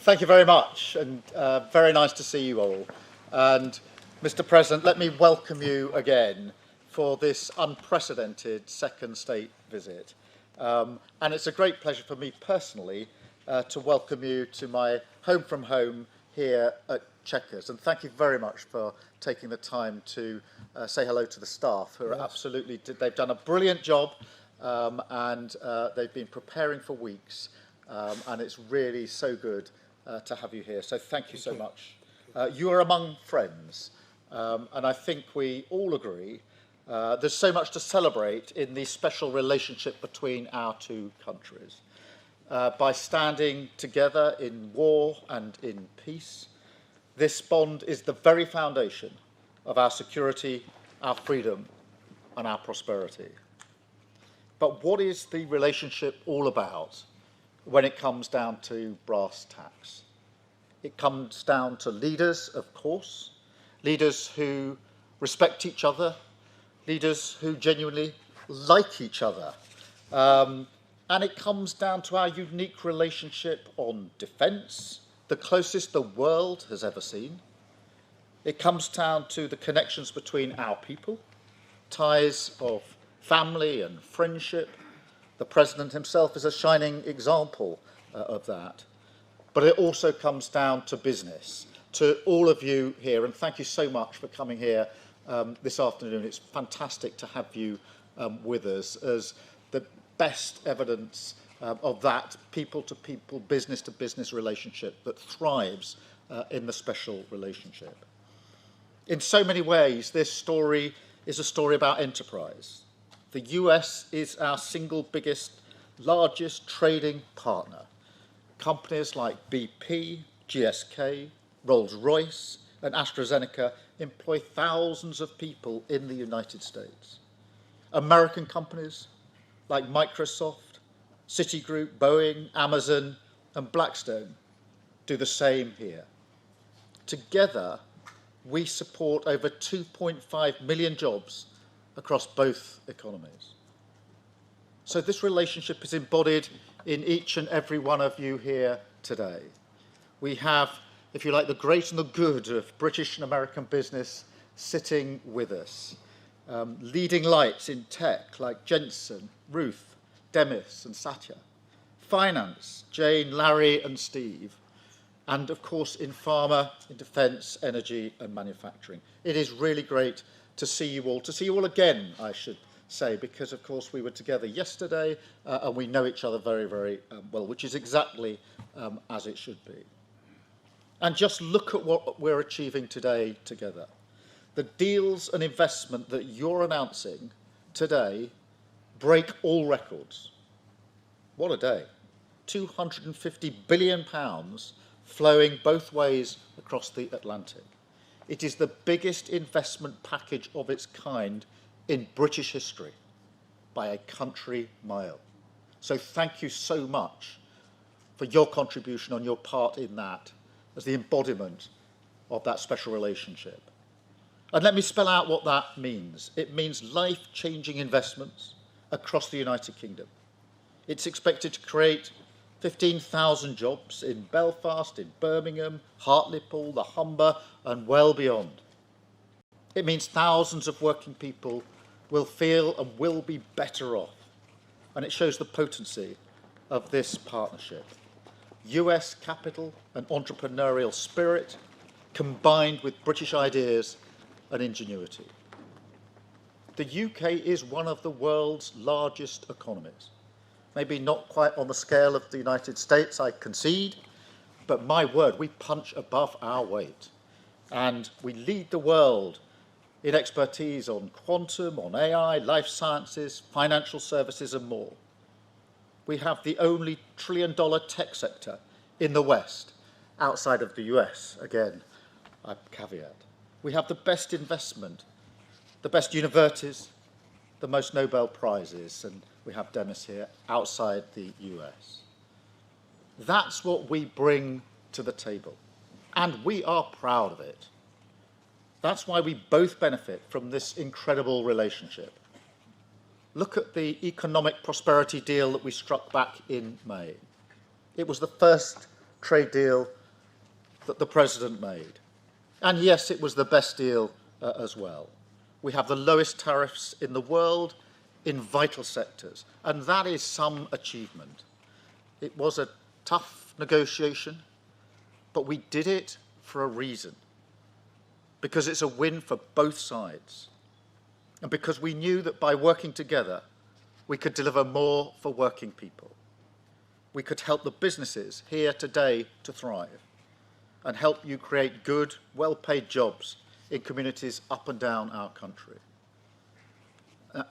Thank you very much, and very nice to see you all. And Mr. President, let me welcome you again for this unprecedented second state visit. And it's a great pleasure for me personally to welcome you to my home from home here at Chequers. And thank you very much for taking the time to say hello to the staff, who are absolutely, they've done a brilliant job, and they've been preparing for weeks. And it's really so good to have you here. So thank you so much. You are among friends, and I think we all agree there's so much to celebrate in the special relationship between our two countries. By standing together in war and in peace, this bond is the very foundation of our security, our freedom, and our prosperity. But what is the relationship all about when it comes down to brass tacks? It comes down to leaders, of course, leaders who respect each other, leaders who genuinely like each other. And it comes down to our unique relationship on defence, the closest the world has ever seen. It comes down to the connections between our people, ties of family and friendship. The President himself is a shining example of that. But it also comes down to business, to all of you here, and thank you so much for coming here this afternoon. It's fantastic to have you with us as the best evidence of that people-to-people, business-to-business relationship that thrives in the special relationship. In so many ways, this story is a story about enterprise. The US is our single biggest, largest trading partner. Companies like BP, GSK, Rolls-Royce, and AstraZeneca employ thousands of people in the United States. American companies like Microsoft, Citigroup, Boeing, Amazon, and Blackstone do the same here. Together, we support over 2.5 million jobs across both economies. So this relationship is embodied in each and every one of you here today. We have, if you like, the great and the good of British and American business sitting with us. Leading lights in tech like Jensen, Ruth, Demis and Satya. Finance, Jane, Larry and Steve. And of course in pharma, in defence, energy and manufacturing. It is really great to see you all again, I should say, because of course we were together yesterday and we know each other very, very well, which is exactly as it should be. And just look at what we're achieving today together. The deals and investment that you're announcing today break all records. What a day. £250 billion flowing both ways across the Atlantic. It is the biggest investment package of its kind in British history by a country mile. So thank you so much for your contribution on your part in that as the embodiment of that special relationship. And let me spell out what that means. It means life-changing investments across the United Kingdom. It's expected to create 15,000 jobs in Belfast, in Birmingham, Hartlepool, the Humber, and well beyond. It means thousands of working people will feel and will be better off. And it shows the potency of this partnership. US capital and entrepreneurial spirit combined with British ideas and ingenuity. The UK is one of the world's largest economies. Maybe not quite on the scale of the United States, I concede, but my word, we punch above our weight. And we lead the world in expertise on quantum, on AI, life sciences, financial services and more. We have the only trillion-dollar tech sector in the West, outside of the US, again, I caveat. We have the best investment, the best universities, the most Nobel Prizes, and we have Demis here, outside the US. That's what we bring to the table, and we are proud of it. That's why we both benefit from this incredible relationship. Look at the economic prosperity deal that we struck back in May. It was the first trade deal that the President made. And yes, it was the best deal as well. We have the lowest tariffs in the world in vital sectors, and that is some achievement. It was a tough negotiation, but we did it for a reason, because it's a win for both sides, and because we knew that by working together, we could deliver more for working people. We could help the businesses here today to thrive and help you create good, well-paid jobs in communities up and down our country.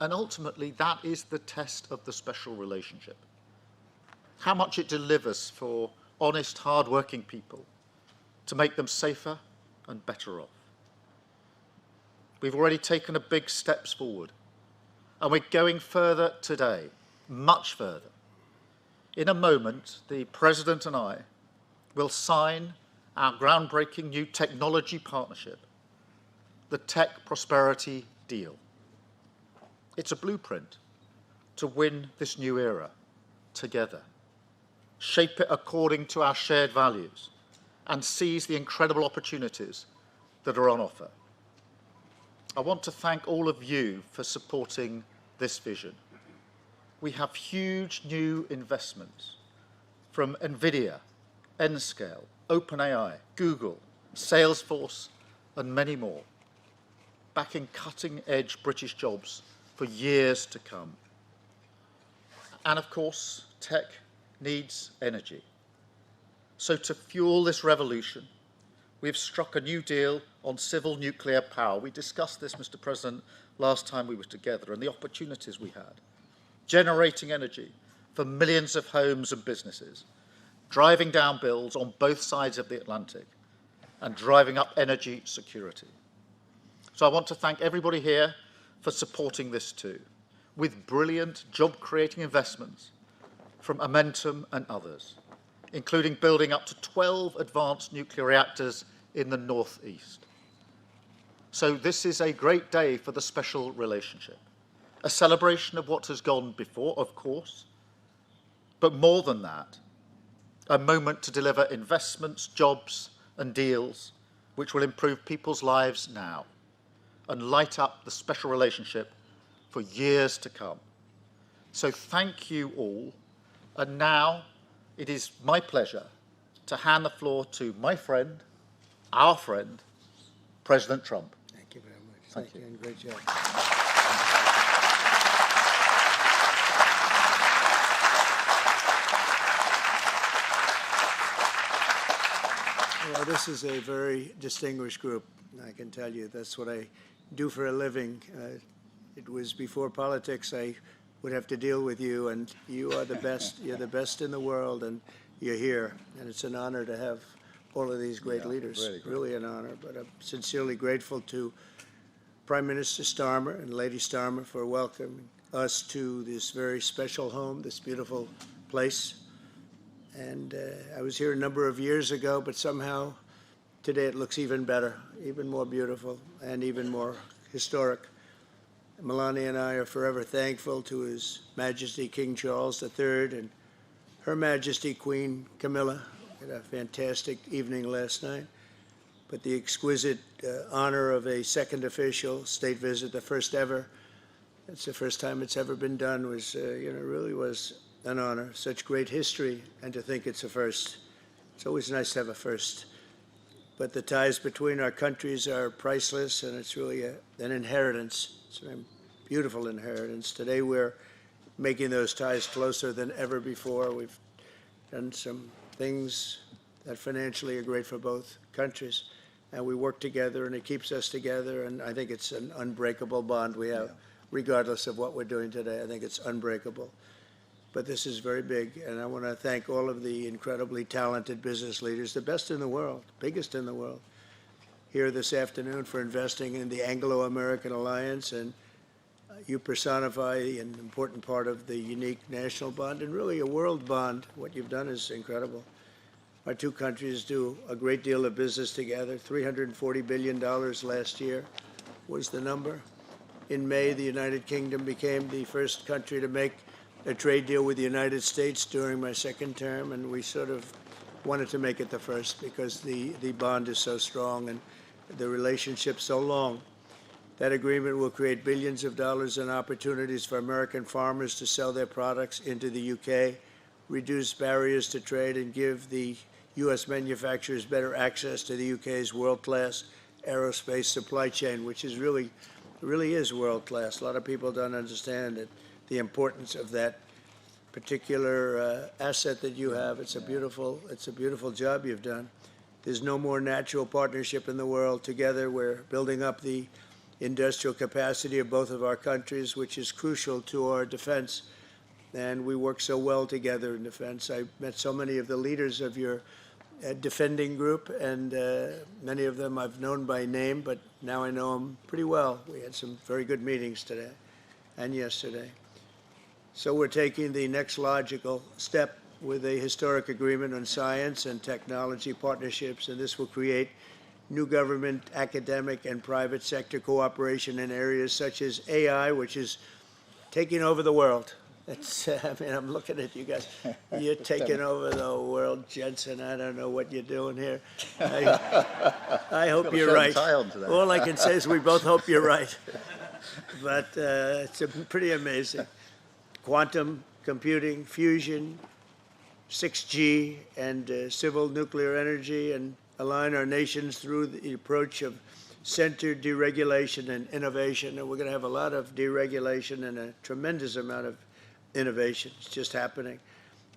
And ultimately, that is the test of the special relationship. How much it delivers for honest, hard-working people to make them safer and better off. We've already taken a big steps forward, and we're going further today, much further. In a moment, the President and I will sign our groundbreaking new technology partnership, the Tech Prosperity Deal. It's a blueprint to win this new era together, shape it according to our shared values, and seize the incredible opportunities that are on offer. I want to thank all of you for supporting this vision. We have huge new investments from NVIDIA, Nscale, OpenAI, Google, Salesforce, and many more, backing cutting-edge British jobs for years to come. And of course, tech needs energy. So to fuel this revolution, we've struck a new deal on civil nuclear power. We discussed this, Mr. President, last time we were together, and the opportunities we had. Generating energy for millions of homes and businesses, driving down bills on both sides of the Atlantic, and driving up energy security. So I want to thank everybody here for supporting this too, with brilliant job-creating investments from Momentum and others, including building up to 12 advanced nuclear reactors in the northeast. So this is a great day for the special relationship, a celebration of what has gone before, of course, but more than that, a moment to deliver investments, jobs, and deals which will improve people's lives now and light up the special relationship for years to come. So thank you all. And now it is my pleasure to hand the floor to my friend, our friend, President Trump. Thank you very much. Thank you, and great job. Well, this is a very distinguished group. I can tell you that's what I do for a living. It was before politics. I would have to deal with you, and you are the best. You're the best in the world, and you're here. And it's an honor to have all of these great leaders. Really an honor. But I'm sincerely grateful to Prime Minister Starmer and Lady Starmer for welcoming us to this very special home, this beautiful place. And I was here a number of years ago, but somehow today it looks even better, even more beautiful, and even more historic. Melania and I are forever thankful to His Majesty King Charles III and Her Majesty Queen Camilla. We had a fantastic evening last night. But the exquisite honor of a second official state visit, the first ever, it's the first time it's ever been done, was, really was an honor. Such great history, and to think it's a first. It's always nice to have a first. But the ties between our countries are priceless, and it's really an inheritance. It's a beautiful inheritance. Today we're making those ties closer than ever before. We've done some things that financially are great for both countries, and we work together, and it keeps us together, and I think it's an unbreakable bond we have, regardless of what we're doing today. I think it's unbreakable. But this is very big, and I want to thank all of the incredibly talented business leaders, the best in the world, biggest in the world, here this afternoon for investing in the Anglo-American Alliance, and you personify an important part of the unique national bond and really a world bond. What you've done is incredible. Our two countries do a great deal of business together. $340 billion last year was the number. In May, the United Kingdom became the first country to make a trade deal with the United States during my second term, and we sort of wanted to make it the first because the bond is so strong and the relationship so long. That agreement will create billions of dollars in opportunities for American farmers to sell their products into the UK, reduce barriers to trade, and give the U.S. manufacturers better access to the UK's world-class aerospace supply chain, which is really is world-class. A lot of people don't understand it, the importance of that particular asset that you have. It's a beautiful job you've done. There's no more natural partnership in the world. Together, we're building up the industrial capacity of both of our countries, which is crucial to our defense. And we work so well together in defense. I met so many of the leaders of your defending group, and many of them I've known by name, but now I know them pretty well. We had some very good meetings today and yesterday. So we're taking the next logical step with a historic agreement on science and technology partnerships, and this will create new government, academic, and private sector cooperation in areas such as AI, which is taking over the world. I mean, I'm looking at you guys. You're taking over the world, Jensen. I don't know what you're doing here. I hope you're right. All I can say is we both hope you're right. But it's pretty amazing. Quantum computing, fusion, 6G, and civil nuclear energy, and align our nations through the approach of centered deregulation and innovation. And we're going to have a lot of deregulation and a tremendous amount of innovation. It's just happening.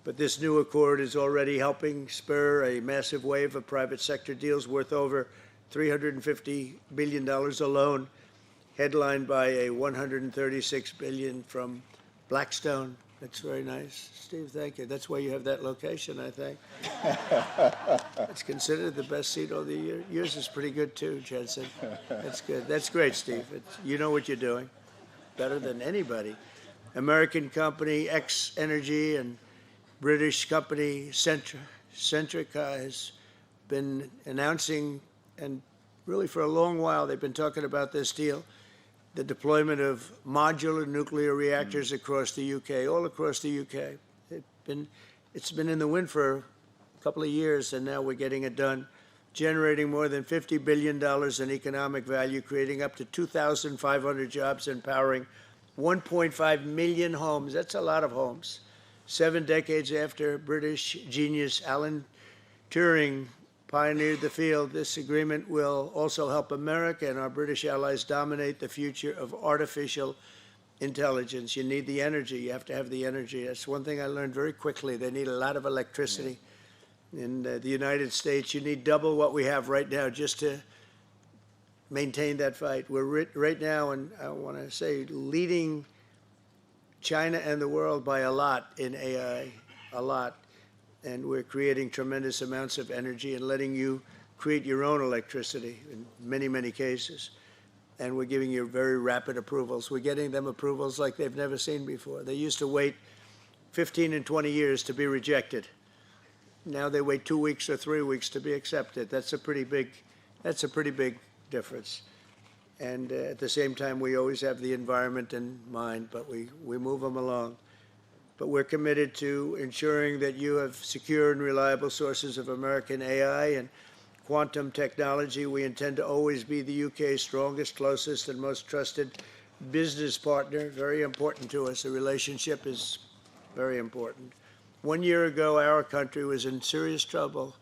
But this new accord is already helping spur a massive wave of private sector deals worth over $350 billion alone, headlined by a $136 billion from Blackstone. That's very nice. Steve, thank you. That's why you have that location, I think. It's considered the best seat of the year. Yours is pretty good, too, Jensen. That's good. That's great, Steve. You know what you're doing better than anybody. American company X Energy and British company Centrica has been announcing, and really for a long while they've been talking about this deal, the deployment of modular nuclear reactors across the UK, all across the UK. It's been in the wind for a couple of years, and now we're getting it done, generating more than $50 billion in economic value, creating up to 2,500 jobs, and powering 1.5 million homes. That's a lot of homes. 7 decades after British genius Alan Turing pioneered the field, this agreement will also help America and our British allies dominate the future of artificial intelligence. You need the energy. You have to have the energy. That's one thing I learned very quickly. They need a lot of electricity. Yeah. In the United States, you need double what we have right now just to maintain that fight. We're right now, and I want to say, leading China and the world by a lot in AI, a lot. And we're creating tremendous amounts of energy and letting you create your own electricity in many, many cases. And we're giving you very rapid approvals. We're getting them approvals like they've never seen before. They used to wait 15 and 20 years to be rejected. Now they wait 2 weeks or 3 weeks to be accepted. That's a pretty big difference. And at the same time, we always have the environment in mind, but we move them along. But we're committed to ensuring that you have secure and reliable sources of American AI and quantum technology. We intend to always be the UK's strongest, closest, and most trusted business partner. Very important to us. The relationship is very important. 1 year ago, our country was in serious trouble.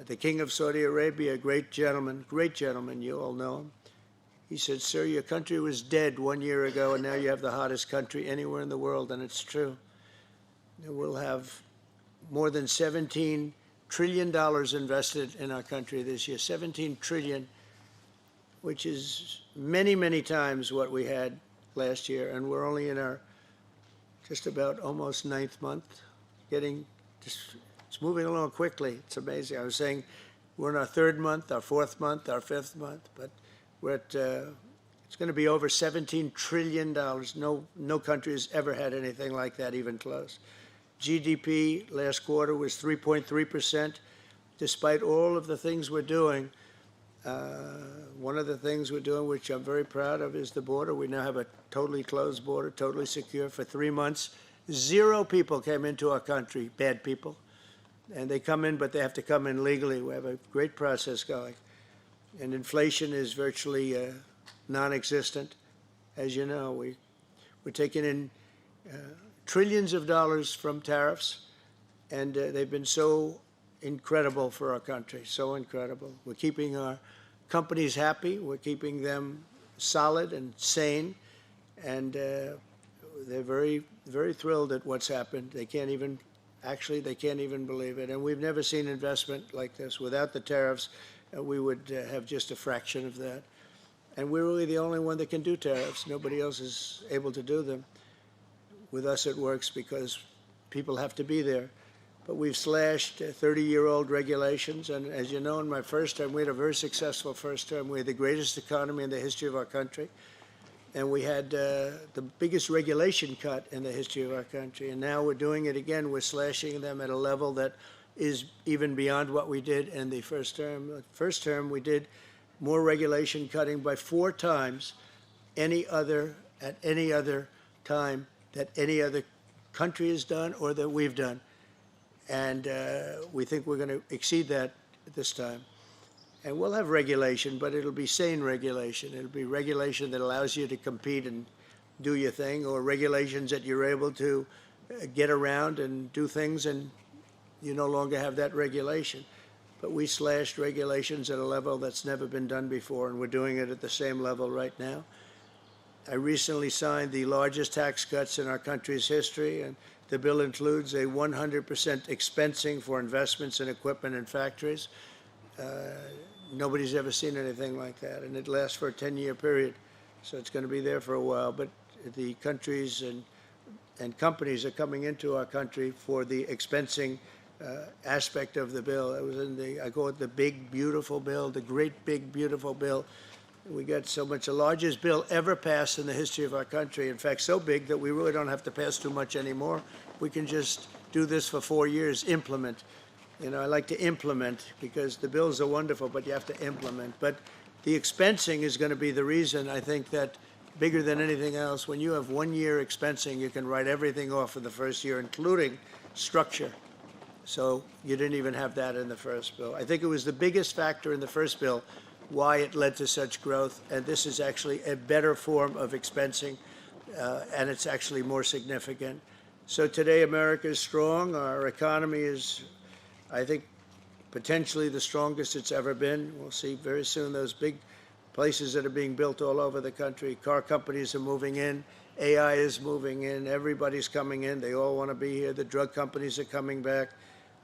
The King of Saudi Arabia, a great gentleman, you all know him. He said, "Sir, your country was dead 1 year ago, and now you have the hottest country anywhere in the world," and it's true. We'll have more than $17 trillion invested in our country this year, 17 trillion, which is many, many times what we had last year, and we're only in our just about almost 9th month. It's moving along quickly. It's amazing. I was saying we're in our 3rd month, our 4th month, our 5th month, but we're at, it's going to be over $17 trillion. No country has ever had anything like that, even close. GDP last quarter was 3.3%. Despite all of the things we're doing, one of the things we're doing, which I'm very proud of, is the border. We now have a totally closed border, totally secure for 3 months. 0 people came into our country, bad people. And they come in, but they have to come in legally. We have a great process going. And inflation is virtually non-existent. As you know, we're taking in trillions of dollars from tariffs, and they've been so incredible for our country, so incredible. We're keeping our companies happy. We're keeping them solid and sane, and they're very, very thrilled at what's happened. They can't even believe it. And we've never seen investment like this. Without the tariffs, we would have just a fraction of that. And we're really the only one that can do tariffs. Nobody else is able to do them. With us, it works because people have to be there. But we've slashed 30-year-old regulations. And as you know, in my first term, we had a very successful first term. We had the greatest economy in the history of our country. And we had the biggest regulation cut in the history of our country. And now we're doing it again. We're slashing them at a level that is even beyond what we did in the first term. The first term, we did more regulation cutting by 4 times at any other time that any other country has done or that we've done. And we think we're going to exceed that this time. And we'll have regulation, but it'll be sane regulation. It'll be regulation that allows you to compete and do your thing, or regulations that you're able to get around and do things and you no longer have that regulation. But we slashed regulations at a level that's never been done before, and we're doing it at the same level right now. I recently signed the largest tax cuts in our country's history, and the bill includes a 100% expensing for investments in equipment and factories. Nobody's ever seen anything like that, and it lasts for a 10-year period, so it's going to be there for a while. But the countries and companies are coming into our country for the expensing aspect of the bill. It was in I call it the big, beautiful bill, the great, big, beautiful bill. We got so much, the largest bill ever passed in the history of our country. In fact, so big that we really don't have to pass too much anymore. We can just do this for 4 years, implement. You know, I like to implement because the bills are wonderful, but you have to implement. But the expensing is going to be the reason, I think, that bigger than anything else, when you have 1 year expensing, you can write everything off for the first year, including structure. So you didn't even have that in the first bill. I think it was the biggest factor in the first bill why it led to such growth, and this is actually a better form of expensing, and it's actually more significant. So today America is strong. Our economy is, I think, potentially the strongest it's ever been. We'll see very soon those big places that are being built all over the country. Car companies are moving in. AI is moving in. Everybody's coming in. They all want to be here. The drug companies are coming back.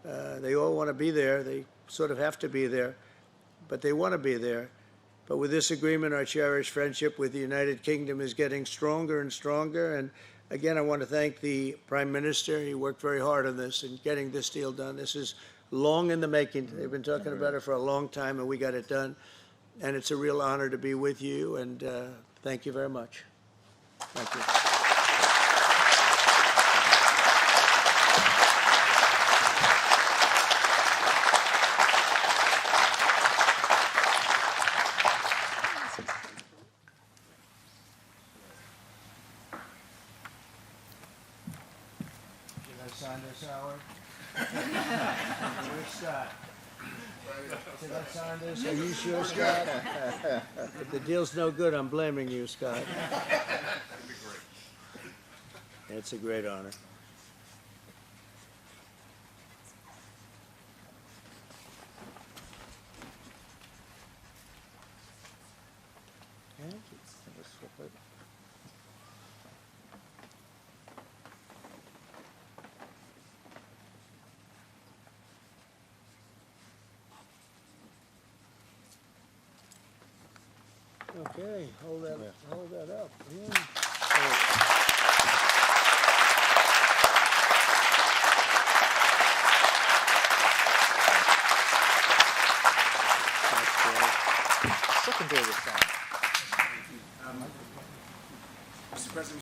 They all want to be there. They sort of have to be there, but they want to be there. But with this agreement, our cherished friendship with the United Kingdom is getting stronger and stronger. And again, I want to thank the Prime Minister. He worked very hard on this and getting this deal done. This is long in the making. They've been talking about it for a long time, and we got it done. And it's a real honor to be with you, and thank you very much. Thank you. Sign this, Howard? Where's Scott? Did I sign this? Are you sure, Scott? If the deal's no good, I'm blaming you, Scott. That'd be great. It's a great honor. Okay, hold that up. Yeah. Second deal this time. Mr. President.